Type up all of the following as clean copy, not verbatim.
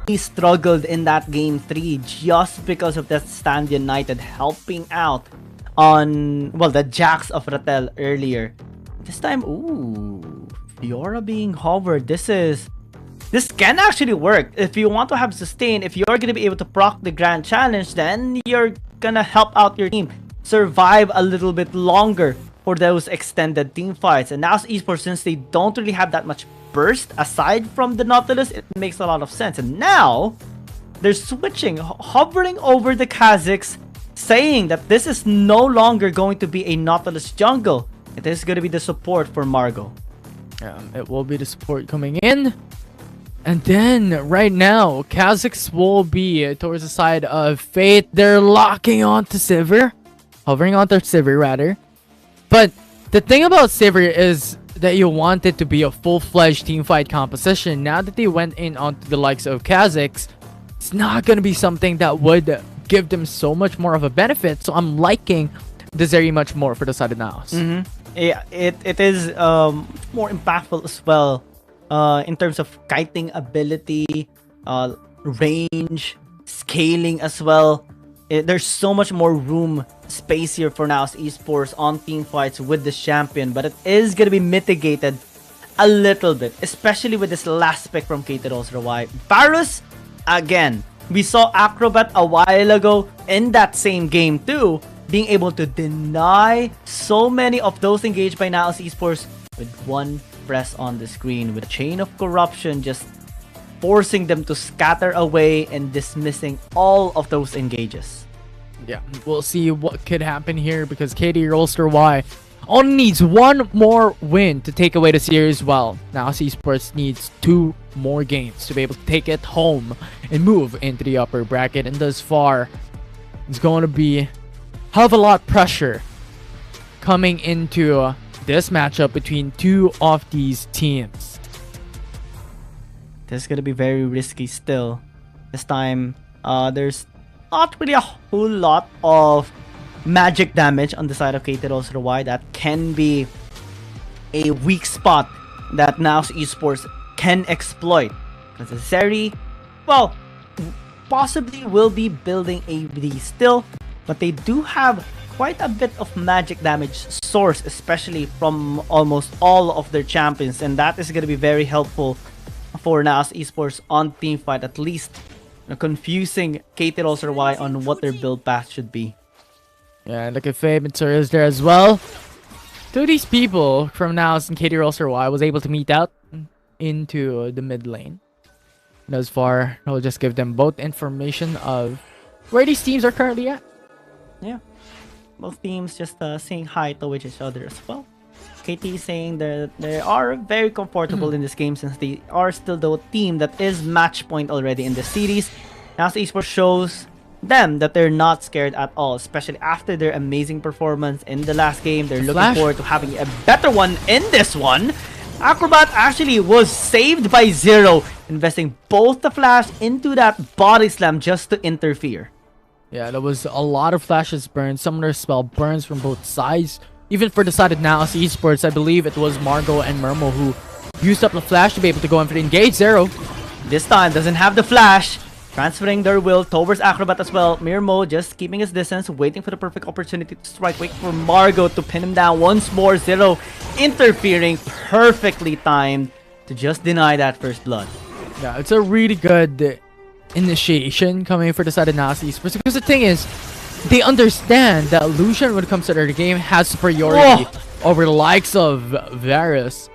He struggled in that game 3 just because of that Stand United helping out on, well, the jacks of Rattel earlier. This time, ooh, Fiora being hovered. This can actually work. If you want to have sustain, if you're going to be able to proc the Grand Challenge, then you're going to help out your team survive a little bit longer for those extended team fights. And NAOS Esports, since they don't really have that much burst aside from the Nautilus, it makes a lot of sense. And now they're switching, hovering over the Kazakhs, saying that this is no longer going to be a Nautilus jungle. It is going to be the support for Margo. It will be the support coming in. And then, right now, Kazakhs will be towards the side of Fate. They're locking onto Sivir. Hovering onto Sivir, rather. But the thing about Sivir is that you want it to be a full-fledged teamfight composition. Now that they went in onto the likes of Kazakhs, it's not going to be something that would give them so much more of a benefit. So I'm liking the Zeri much more for the side of NAOS. Yeah, it is more impactful as well in terms of kiting ability, range, scaling as well. There's so much more room, space here for NAOS Esports on team fights with this champion, but it is going to be mitigated a little bit, especially with this last pick from KT.RY. Varus, again, we saw Acrobat a while ago in that same game too, being able to deny so many of those engaged by NAOS Esports with one press on the screen, with a chain of corruption just forcing them to scatter away and dismissing all of those engages. Yeah, we'll see what could happen here because KT.RY only needs one more win to take away the series. Well, NAOS Esports needs 2 more games to be able to take it home and move into the upper bracket. And thus far, it's going to be hell of a lot of pressure coming into this matchup between 2 of these teams. This is going to be very risky still. This time, there's not really a whole lot of magic damage on the side of KT.RY. That can be a weak spot that NAOS Esports can exploit. Because the Zeri, well, possibly will be building AD still, but they do have quite a bit of magic damage source, especially from almost all of their champions, and that is going to be very helpful for NAOS Esports on teamfight, at least confusing KT.RY on what their build path should be. Yeah, look at Faye Mitsuru is there as well. 2 of these people from NAOS and KT.RY was able to meet out into the mid lane. Thus far, I'll just give them both information of where these teams are currently at. Yeah, both teams just saying hi to each other as well. KT saying that they are very comfortable in this game since they are still the team that is match point already in the series. NAOS Esports shows them that they're not scared at all, especially after their amazing performance in the last game. They're looking forward to having a better one in this one. Acrobat actually was saved by Zero, investing both the flash into that body slam just to interfere. Yeah, there was a lot of flashes burned. Summoner spell burns from both sides. Even for the side of NAOS Esports, I believe it was Margo and Mermo who used up the flash to be able to go in for the engage. Zero this time doesn't have the flash, transferring their will towards Acrobat as well. Mermo just keeping his distance, waiting for the perfect opportunity to strike. Wait for Margo to pin him down once more. Zero interfering, perfectly timed to just deny that first blood. Yeah, it's a really good initiation coming for the side of NAOS Esports, because the thing is, they understand that Lucian, when it comes to their game, has superiority over the likes of Varus.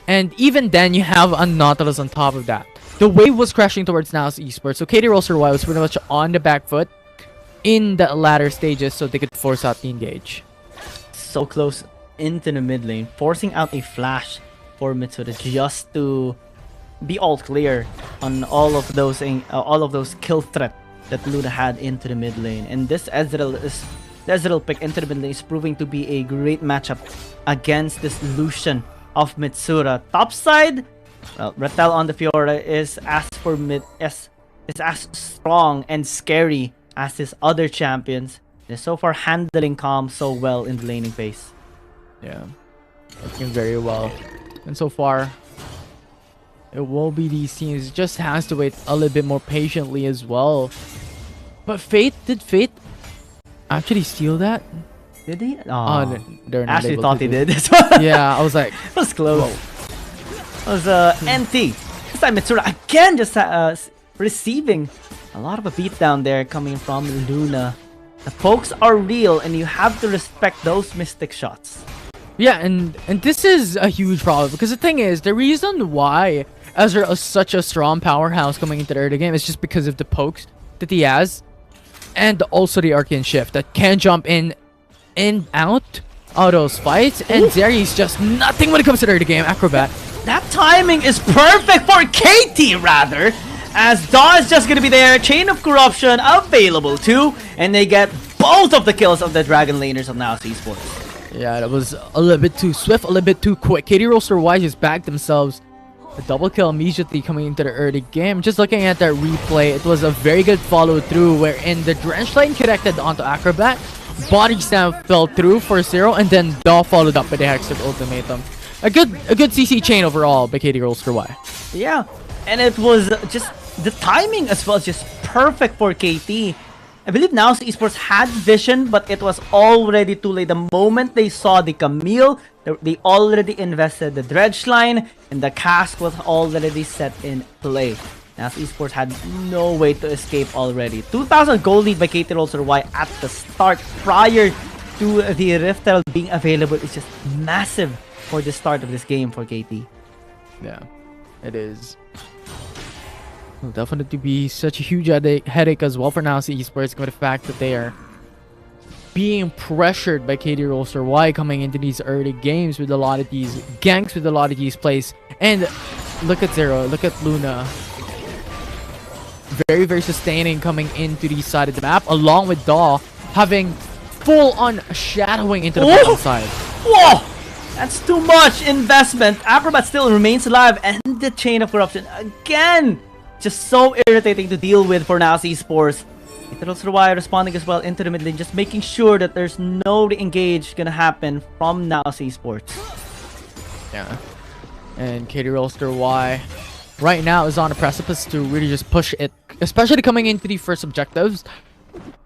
And even then, you have a Nautilus on top of that. The wave was crashing towards NAOS Esports, so KT.RY was pretty much on the back foot in the latter stages so they could force out the engage. So close into the mid lane, forcing out a flash for Mitsuru just to be all clear on all of those kill threat that Luna had into the mid lane. And this Ezreal pick into the mid lane is proving to be a great matchup against this Lucian of Mitsura. Top side, well, Rattel on the Fiora is as strong and scary as his other champions. They're so far handling Calm so well in the laning phase. Yeah, working very well. And so far, It will be these teams. It just has to wait a little bit more patiently as well. But did Fate actually steal that? Did he? Oh, they're not Actually able thought to he do it. did. Yeah, I was like, It was close. It was NT. This time Mitsura again just receiving a lot of a beatdown there coming from Luna. The pokes are real and you have to respect those mystic shots. yeah, and this is a huge problem because the thing is, the reason why Ezra is such a strong powerhouse coming into the early game is just because of the pokes that he has, and also the Arcane Shift that can jump in and out of those fights. And Zeri's just nothing when it comes to the early game. Acrobat. That timing is perfect for KT rather, as Daw is just gonna be there. Chain of Corruption available too, and they get both of the kills of the Dragon Laners of NAOS Esports. Yeah, that was a little bit too swift, a little bit too quick. KT.RY just backed themselves. A double kill immediately coming into the early game. Just looking at that replay, it was a very good follow through wherein the Drench Line connected onto Acrobat. Body Slam fell through for 0, and then Daw followed up with the Hextech Ultimatum. A good CC chain overall by KT.RY. Yeah, and it was just the timing as well, just perfect for KT. I believe NAOS Esports had vision, but it was already too late. The moment they saw the Camille, they already invested the Dredge Line, and the cask was already set in play. NAOS Esports had no way to escape already. 2,000 gold lead by KT.RY at the start, prior to the Rift Herald being available. It's just massive for the start of this game for KT. Yeah, it is. Will definitely be such a huge headache as well for NAOS Esports, with the fact that they are being pressured by KT.RY coming into these early games with a lot of these ganks, with a lot of these plays. And look at Zero, look at Luna. Very, very sustaining coming into the side of the map, along with Daw having full-on shadowing into the bottom side. Whoa! That's too much investment. Acrobat still remains alive, and the Chain of Corruption again. Just so irritating to deal with for NAOS Esports. KT.RY responding as well into the mid lane, just making sure that there's no re-engage gonna happen from NAOS Esports. Yeah. And KT.RY right now is on a precipice to really just push it, especially coming into the first objectives.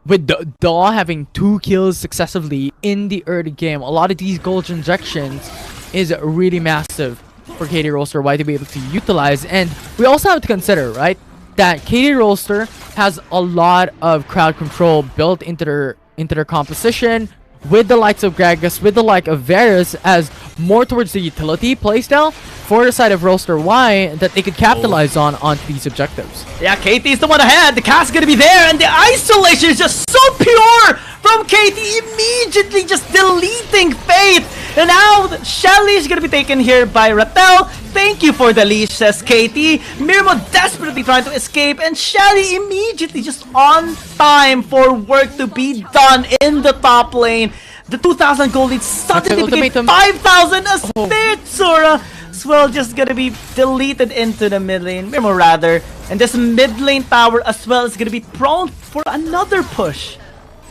With Daw having 2 kills successively in the early game, a lot of these gold injections is really massive for KT.RY to be able to utilize. And we also have to consider, right, that KT.RY has a lot of crowd control built into their composition, with the likes of Gragas, with the like of Varus, as more towards the utility playstyle for the side of Y that they could capitalize onto these objectives. Yeah, KT's the one ahead. The cast is gonna be there, and the isolation is just so pure from KT, immediately just deleting Faith. And now Shelly is gonna be taken here by Rattel. Thank you for the leash, says KT. Mirmo desperately trying to escape, and Shelly immediately just on time for work to be done in the top lane. The 2,000 gold lead suddenly became 5,000 as Mitsura as well, just gonna be deleted into the mid lane, Mirmo rather. And this mid lane tower as well is gonna be prone for another push.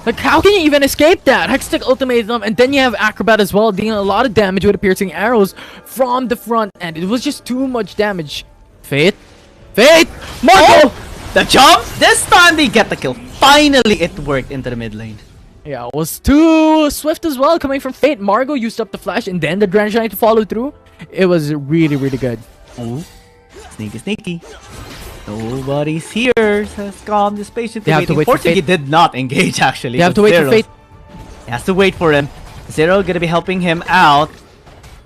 Like, how can you even escape that? Hextech Ultimatum, and then you have Acrobat as well, dealing a lot of damage with the piercing arrows from the front end. It was just too much damage. Fate, Marco! Oh, the jump! This time they get the kill. Finally, it worked into the mid lane. Yeah, it was too swift as well coming from Fate. Margo used up the flash, and then the Drench Line to follow through. It was really, really good. Oh, sneaky. Nobody's here, says Calm. Just patiently waiting. Fortunately, he did not engage, actually. You have to wait for Fate. He has to wait for him. Zero gonna be helping him out.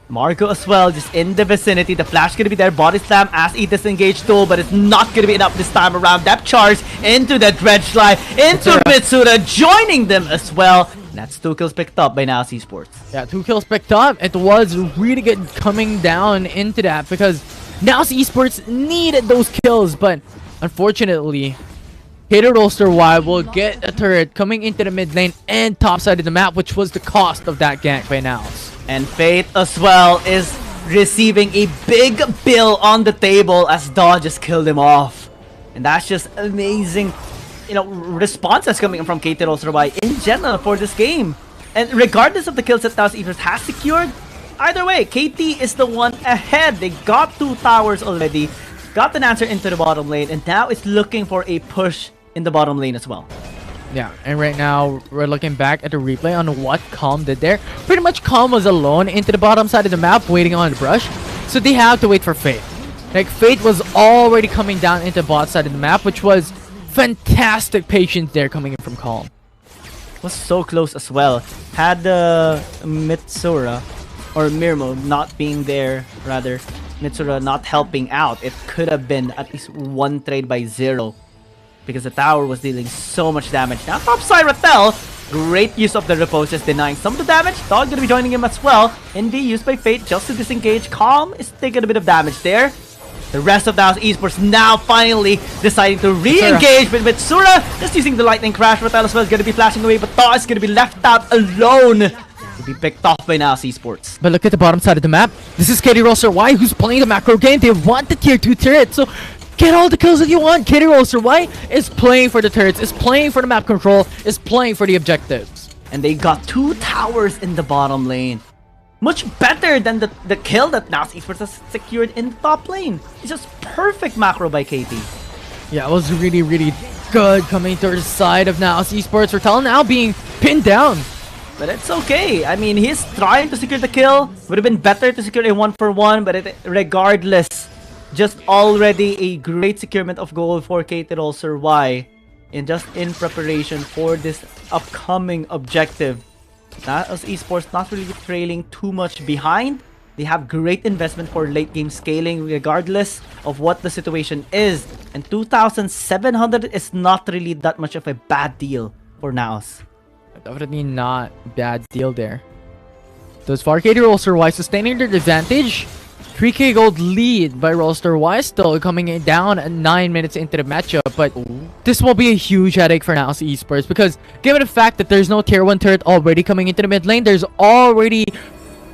Marco as well, just in the vicinity. The flash gonna be there. Body slam as he disengaged tool, but it's not gonna be enough this time around. Depth charge into the Dredge Line, into Mitsura, joining them as well. And that's 2 kills picked up by NAOS Esports. Yeah, 2 kills picked up. It was really good coming down into that because NAOS Esports needed those kills, but unfortunately, KT.RY will get a turret coming into the mid lane and top side of the map, which was the cost of that gank by NAOS. And Fate as well is receiving a big bill on the table as Daw just killed him off. And that's just amazing, response that's coming from KT.RY in general for this game. And regardless of the kills that NAOS Esports has secured, either way, KT is the one ahead. They got 2 towers already, got an answer into the bottom lane, and now it's looking for a push in the bottom lane as well. Yeah, and right now we're looking back at the replay on what Calm did there. Pretty much Calm was alone into the bottom side of the map waiting on the brush. So they have to wait for Fate. Like, Fate was already coming down into the bot side of the map, which was fantastic patience there coming in from Calm. Was so close as well. Had Mitsura or Mirmo not being there, rather Mitsura not helping out, it could have been at least 1 trade by 0. Because the tower was dealing so much damage. Now topside Rattel, great use of the repose, just denying some of the damage. Dog gonna be joining him as well. Indy used by Fate just to disengage. Calm is taking a bit of damage there. The rest of NAOS Esports now finally deciding to re-engage with Mitsura. Just using the lightning crash. Rattel as well is gonna be flashing away, but Thaw is gonna be left out alone to be picked off by NAOS Esports. But look at the bottom side of the map. This is KT.RY who's playing the macro game. They want the tier 2 turret, so get all the kills that you want. KT.RY is playing for the turrets, is playing for the map control, is playing for the objectives. And they got 2 towers in the bottom lane. Much better than the kill that NAOS Esports has secured in the top lane. It's just perfect macro by KT. Yeah, it was really, really good coming to the side of NAOS Esports. Rattel now being pinned down. But it's okay. I mean, he's trying to secure the kill. Would have been better to secure a 1-for-1, but regardless, just already a great securement of gold for KT.RY and just in preparation for this upcoming objective. NAOS Esports not really trailing too much behind. They have great investment for late game scaling regardless of what the situation is. And 2,700 is not really that much of a bad deal for NAOS. Definitely not bad deal there. Thus far, KT.RY sustaining their advantage. 3k gold lead by ROLSTER-Y, still coming in down at 9 minutes into the matchup, but this will be a huge headache for NAOS Esports because given the fact that there's no tier 1 turret already coming into the mid lane, there's already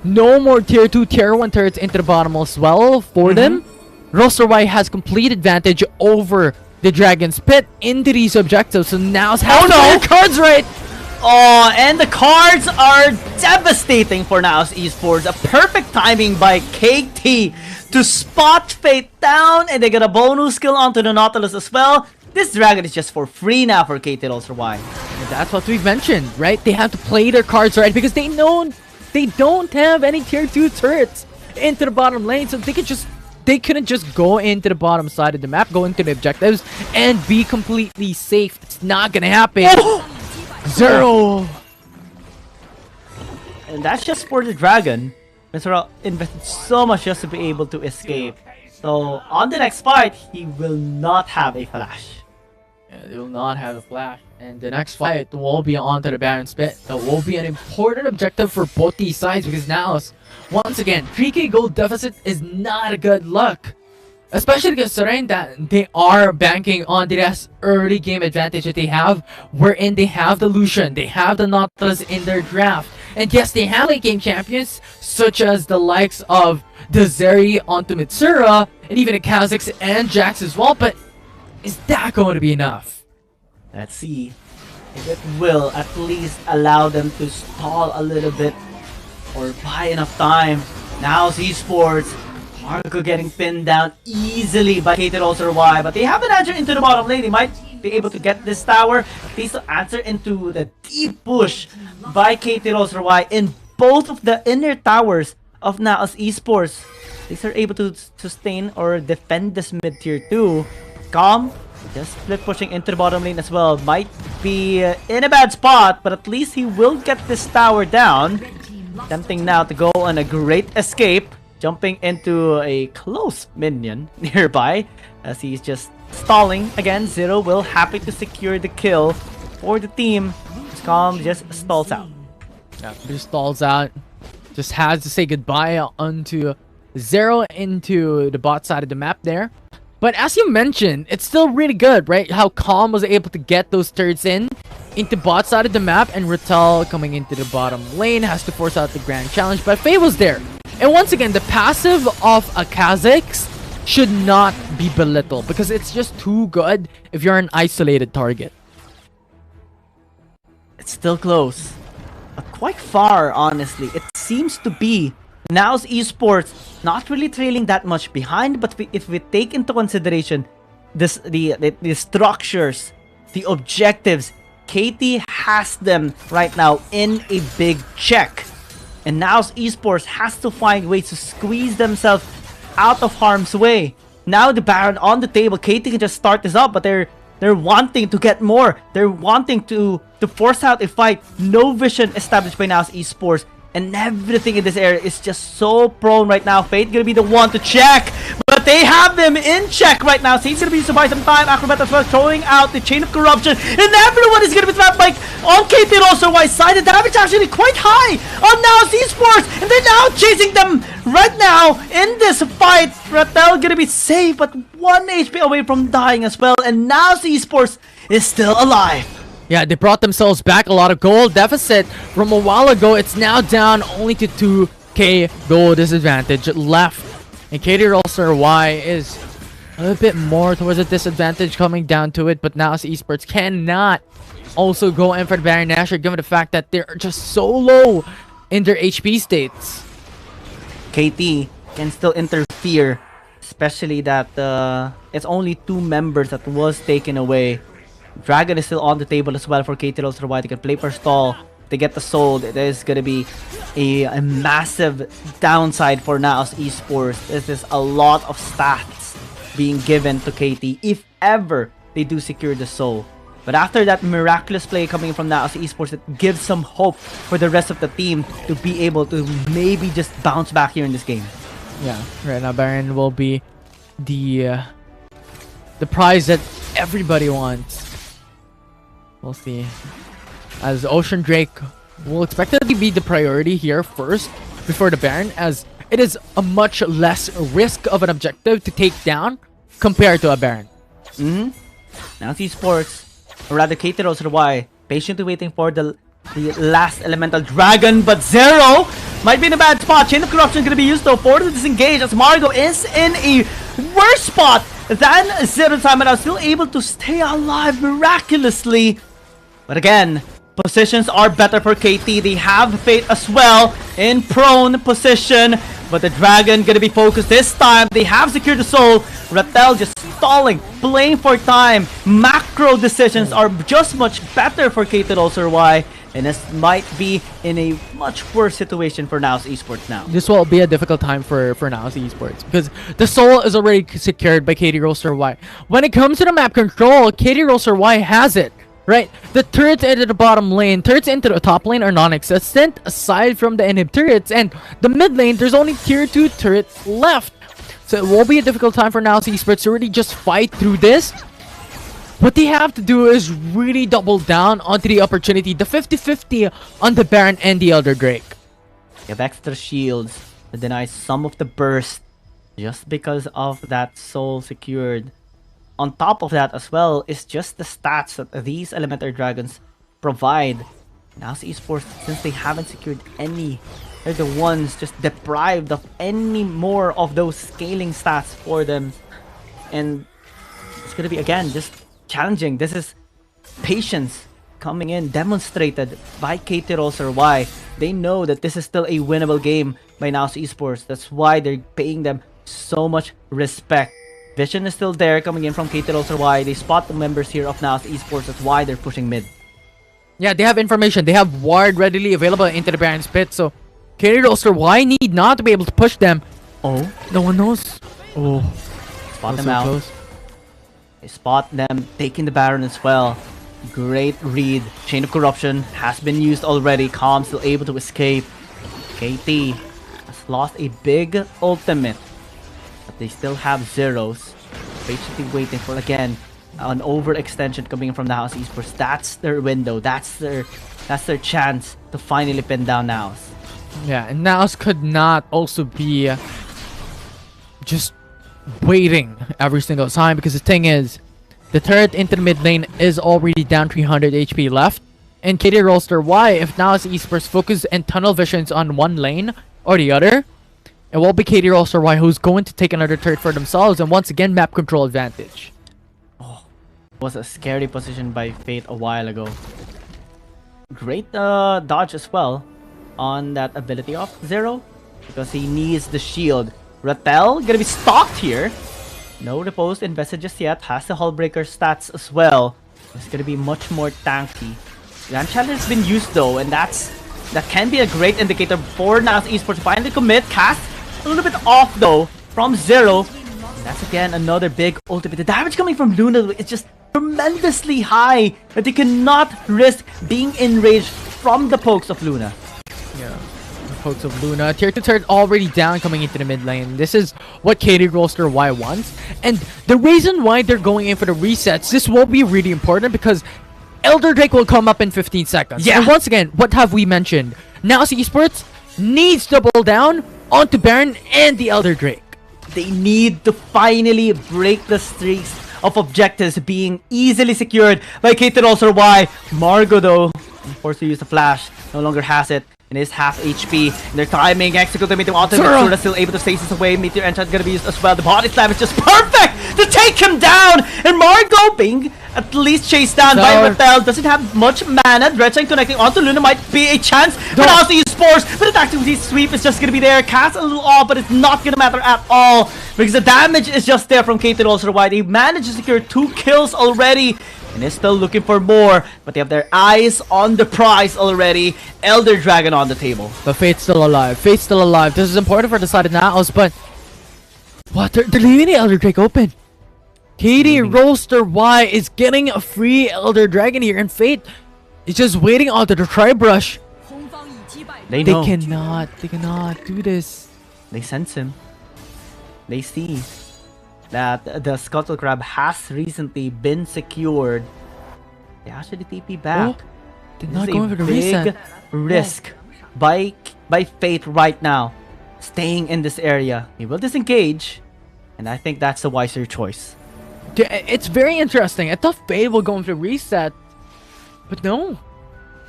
no more tier 2, tier 1 turrets into the bottom as well for them. ROLSTER-Y has complete advantage over the Dragon's Pit into these objectives, so NAOS has to play their cards right. Oh, and the cards are devastating for NAOS Esports. A perfect timing by KT to spot Fate down, and they get a bonus skill onto the Nautilus as well. This dragon is just for free now for KT.RY. And that's what we've mentioned, right? They have to play their cards right because they know they don't have any tier 2 turrets into the bottom lane, so they couldn't just go into the bottom side of the map, go into the objectives, and be completely safe. It's not gonna happen. Oh! 0. And that's just for the dragon. Mitsura invested so much just to be able to escape. So on the next fight, he will not have a flash. Yeah, they will not have a flash. And the next fight will be onto the Baron's Pit. That will be an important objective for both these sides because now, once again, 3k gold deficit is not a good luck. Especially considering that they are banking on this early game advantage that they have, wherein they have the Lucian, they have the Nautilus in their draft. And yes, they have late game champions, such as the likes of the Zeri onto Mitsura, and even the Kazakhs and Jax as well, but is that going to be enough? Let's see if it will at least allow them to stall a little bit or buy enough time. NAOS Esports, Marco getting pinned down easily by KT.RY, but they have an answer into the bottom lane. They might be able to get this tower. At least to answer into the deep push by KT.RY in both of the inner towers of NAOS Esports. These are able to sustain or defend this mid tier 2. Calm, just split pushing into the bottom lane as well. Might be in a bad spot, but at least he will get this tower down. Attempting now to go on a great escape. Jumping into a close minion nearby as he's just stalling. Again, Zero will happy to secure the kill for the team. Calm just stalls out. Yeah, just stalls out. Just has to say goodbye onto Zero into the bot side of the map there. But as you mentioned, it's still really good, right? How Calm was able to get those turrets into bot side of the map, and Rattel coming into the bottom lane has to force out the grand challenge, but Faye was there. And once again, the passive of a Kazakhs should not be belittled because it's just too good if you're an isolated target. It's still close, but quite far, honestly. It seems to be NAOS Esports not really trailing that much behind, but if we take into consideration the structures, the objectives, KT has them right now in a big check. And NAOS Esports has to find ways to squeeze themselves out of harm's way. Now the Baron on the table, KT can just start this up, but they're wanting to get more. They're wanting to force out a fight. No vision established by NAOS Esports. And everything in this area is just so prone right now. Fate gonna be the one to check. But they have them in check right now. So he's gonna be used to buy some time. Acrobat as well, throwing out the chain of corruption. And everyone is gonna be trapped like on KT.RY side. The damage actually quite high on NAOS Esports. And they're now chasing them right now in this fight. Rattel gonna be safe, but 1 HP away from dying as well. And NAOS Esports is still alive. Yeah, they brought themselves back a lot of gold deficit from a while ago. It's now down only to 2k gold disadvantage left. And KT.RY is a little bit more towards a disadvantage coming down to it. But NAOS Esports cannot also go in for the Baron Nashor given the fact that they're just so low in their HP states. KT can still interfere, especially that it's only 2 members that was taken away. Dragon is still on the table as well for KT.RY. They can play per stall. They get the soul. It is going to be a massive downside for NAOS Esports. This is a lot of stats being given to KT if ever they do secure the soul. But after that miraculous play coming from NAOS Esports, it gives some hope for the rest of the team to be able to maybe just bounce back here in this game. Yeah, right now Baron will be the prize that everybody wants. We'll see. As Ocean Drake will expectedly be the priority here first before the Baron, as it is a much less risk of an objective to take down compared to a Baron. NAOS Esports, or rather KT.RY, patiently waiting for the last elemental dragon, but Zero might be in a bad spot. Chain of Corruption is going to be used though for the disengage, as Margo is in a worse spot than Zero time, but I'm still able to stay alive miraculously. But again, positions are better for KT. They have Fate as well in prone position, but the Dragon gonna be focused this time. They have secured the soul. Rattel just stalling, playing for time. Macro decisions are just much better for KT.RY, and this might be in a much worse situation for NAOS Esports now. This will be a difficult time for NAOS Esports because the soul is already secured by KT.RY. When it comes to the map control, KT.RY has it. Right, the turrets into the bottom lane, turrets into the top lane are non-existent aside from the inhib turrets, and the mid lane there's only tier 2 turrets left. So it will be a difficult time for NAOS Esports to really just fight through this. What they have to do is really double down onto the opportunity, the 50-50 on the Baron and the Elder Drake. You have extra shields to deny some of the burst just because of that soul secured. On top of that as well is just the stats that these elemental dragons provide. NAOS Esports, since they haven't secured any, they're the ones just deprived of any more of those scaling stats for them. And it's gonna be, again, just challenging. This is patience coming in, demonstrated by KT.RY. They know that this is still a winnable game by NAOS Esports. That's why they're paying them so much respect. Vision is still there coming in from KT.RY. They spot the members here of NAOS Esports. That's why they're pushing mid. Yeah, they have information. They have ward readily available into the Baron's pit. So KT.RY need not to be able to push them. Oh, no one knows. Oh, spot them out. Close. They spot them taking the Baron as well. Great read. Chain of Corruption has been used already. Calm still able to escape. KT has lost a big ultimate. But they still have Zeros, patiently waiting for, again, an overextension coming from NAOS Esports. That's their window. That's their chance to finally pin down NAOS. Yeah, and NAOS could not also be just waiting every single time, because the thing is, the turret into the mid lane is already down 300 HP left. And KT.RY, if NAOS Esports focus and tunnel visions on one lane or the other, it will be KT.RY who's going to take another turret for themselves, and once again map control advantage. Oh, was a scary position by Fate a while ago. Great dodge as well on that ability of Zero. because he needs the shield. Rattel gonna be stalked here. No repose invested just yet. Has the Hullbreaker stats as well. It's gonna be much more tanky. Grand Challenge has been used though, and that can be a great indicator for NAOS Esports to finally commit. Cast a little bit off though from Zero. And that's again another big ultimate. The damage coming from Luna is just tremendously high that they cannot risk being enraged from the pokes of Luna. Yeah. Pokes of Luna. Tier 2 turret already down coming into the mid lane. This is what KT.RY wants. And the reason why they're going in for the resets, this will be really important because Elder Drake will come up in 15 seconds. Yeah. And once again, what have we mentioned? NAOS Esports needs to double down onto Baron and the Elder Drake. They need to finally break the streaks of objectives being easily secured by KT.RY. Margo though, forced to use the flash, no longer has it. And is half HP. And their timing, execute the Meteor ultimate. Sura still able to stasis away. Meteor enchant gonna be used as well. The body slam is just perfect to take him down. And Margo being at least chased down by Rattel. Doesn't have much mana. Dreadshine connecting onto Luna might be a chance for NAOS Esports. But the activity sweep is just gonna be there. Cast a little off, but it's not gonna matter at all because the damage is just there from KT.RY. They managed to secure 2 kills already. And they're still looking for more, but they have their eyes on the prize already. Elder Dragon on the table. But Fate's still alive. Fate's still alive. This is important for the side of NAOS, but what? They're leaving the Elder Drake open. KT.RY is getting a free Elder Dragon here, and Fate is just waiting onto the Tri-Brush. They know. They cannot do this. They sense him. They see that the Scuttle Crab has recently been secured. They actually TP back. They're not going for the reset. Big risk by Fate right now, staying in this area. He will disengage, and I think that's the wiser choice. It's very interesting. I thought Fate will go for the reset, but no.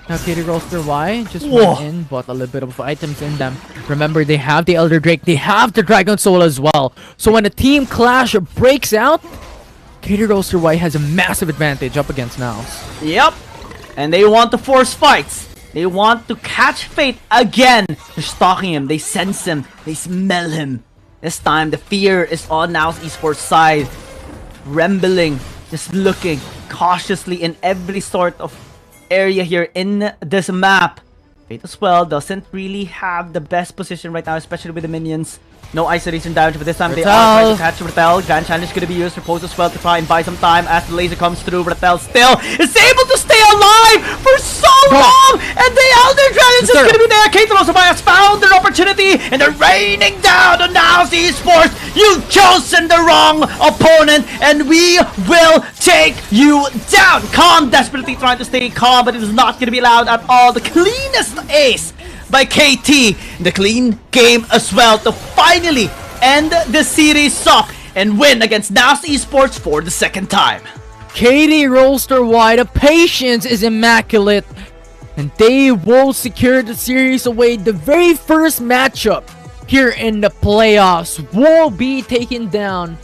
Now KT.RY just went in, bought a little bit of items in them. Remember, they have the Elder Drake, they have the Dragon Soul as well. So when a team clash breaks out, KT.RY has a massive advantage up against NAOS. Yep, and they want to force fights. They want to catch Fate again. They're stalking him, they sense him, they smell him. This time, the fear is on NAOS Esports side. Rembling, just looking cautiously in every sort of area here in this map. Fate as well doesn't really have the best position right now, especially with the minions. No isolation damage, but this time they are trying to catch Rattel. Grand Challenge is going to be used. Repose as well to try and buy some time as the laser comes through. Rattel still is able to stay alive for so long, and the Elder Dragon is going to be there. KT.RY has found their opportunity, and they're raining down on NAOS Esports. You've chosen the wrong opponent, and we will take you down. Calm, desperately trying to stay calm, but it is not going to be allowed at all. The cleanest ace by KT, the clean game as well to finally end the series off and win against NAOS Esports for the second time. KT.RY, the patience is immaculate, and they will secure the series away. The very first matchup here in the playoffs will be taken down